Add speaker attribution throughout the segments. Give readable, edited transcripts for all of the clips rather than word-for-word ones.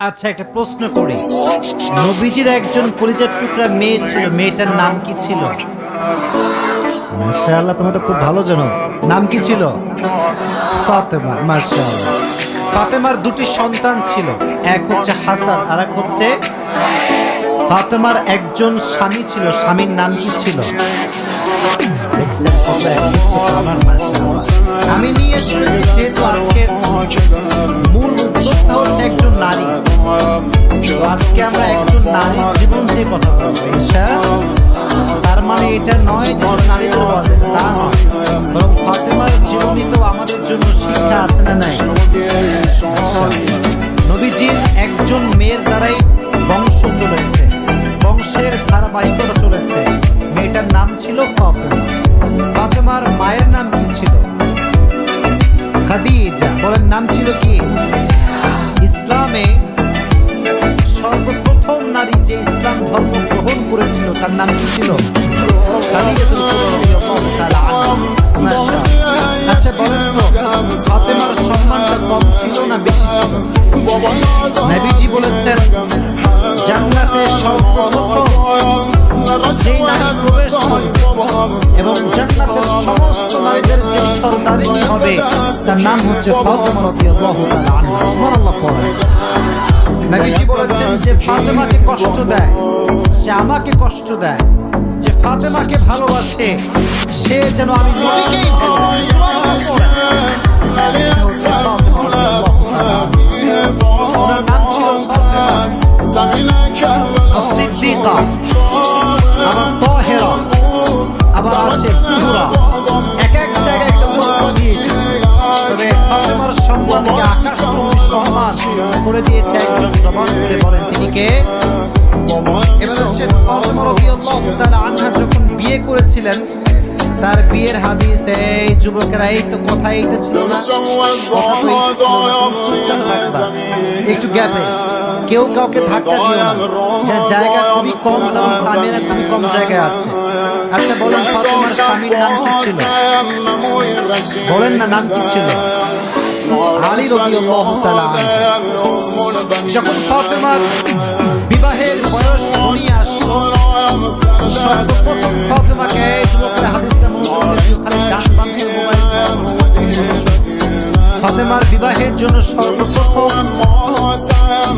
Speaker 1: আচ্ছা, একটা প্রশ্ন করি। নবীজির একজন কলিজার টুকরা মেয়ে ছিল, মেয়েটার নাম কি ছিল? মাশাআল্লাহ, তুমি তো খুব ভালো জানো। নাম কি ছিল? ফাতেমা। মাশাআল্লাহ। ফাতেমার দুটি সন্তান ছিল, এক হচ্ছে হাসান আর এক হচ্ছে। ফাতেমার একজন স্বামী ছিল, স্বামীর নাম কি ছিল? আমি নিয়ে চলেছি, যেহেতু আজকের মূল উদ্যোক্তা হচ্ছে একজন নারী, তো আজকে আমরা একজন নারীর জীবন দিয়ে কথা বলবো। তার মানে এটা নয় যে নারীদের বলে, তা নয়, বরং ফাতেমার জীবনী তো আমাদের জন্য শিক্ষা আছে না নাই? নবীজির একজন মেয়ের দ্বারাই বংশ চলেছে, বংশের ধারাবাহিকতা চলেছে। মেয়েটার নাম ছিল ফাতেমা। ফাতেমার মায়ের নাম কি ছিল? খাদিজা। বলেন, নাম ছিল কি? ইসলামে সর্বপ্রথম নারী যে ইসলাম ধর্ম গ্রহণ করেছিল তার নাম কি ছিল? আচ্ছা বলেন তো, ফাতেমার সম্মানটা কম ছিল না বেশি ছিল? নবীজি বলেছেন, জান্নাতে সর্বপ্রথম যে নারী প্রবেশ করবে এবং জান্নাতের সমস্ত নারীদের যে সর্দারিনী হবে তার নাম হচ্ছে ফাতেমা রাদিয়াল্লাহু তাআলা আনহা। সুবহানাল্লাহ পড়ে। নবীজি বলেছেন, যে ফাতেমাকে কষ্ট দেয় সে আমাকে কষ্ট দেয়, যে ফাতেমাকে ভালোবাসে সে যেন আমি নবীকেই ভালোবাসি। সুবহানাল্লাহ পড়ে। এটা হচ্ছে ফাতেমা রাদিয়াল্লাহু তাআলা আনহা। ওনার নাম ছিল ফাতেমা as-সিদ্দিকা, আবার তাহেরা, আবার আছে সুহরা। এক এক জায়গায় একটা উৎপত্তি দিয়ে এসেছে। তবে ফাতেমার সম্মানকে আকাশচুম্বী সম্মান করে দিয়েছে একজন। জবান করে বলেন তিনি কে? এবার হচ্ছে ফাতেমা রাদিয়াল্লাহু তাআলা আনহা যখন বিয়ে করেছিলেন, তার বিয়ের হাদিস, এই যুবকেরা এই তো কথাই এসেছিল না, কথা তো চুপচাপ থাকবা, একটু গ্যাপে কেউ কাউকে ধাক্কা দিও না। জায়গা খুবই কম এবং স্বামীরা খুবই কম জায়গায় আছে। আচ্ছা বলেন, ফাতেমার স্বামীর নাম কি ছিল? বলেন না, নাম কি ছিল? আলী রাদিয়াল্লাহু তাআলা আনহু। যখন ফাতেমার বিবাহের বয়স ঘনিয়ে আসলো, সর্বপ্রথম ফাতেমাকে যুবকের হাদিসটা ফাতেমার বিবাহের জন্য সর্বপ্রথম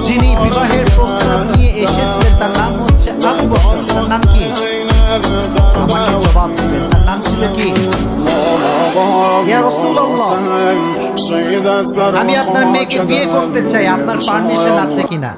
Speaker 1: যিনি বিবাহের প্রস্তাব নিয়ে এসেছিলেন তার নাম হচ্ছে আবু বকর। তার নাম কি? আমাকে জবাব দিবেন, তার নাম ছিল কি? ইয়া রাসূলুল্লাহ, আমি আপনার মেয়েকে বিয়ে করতে চাই, আপনার পারমিশন আছে কিনা?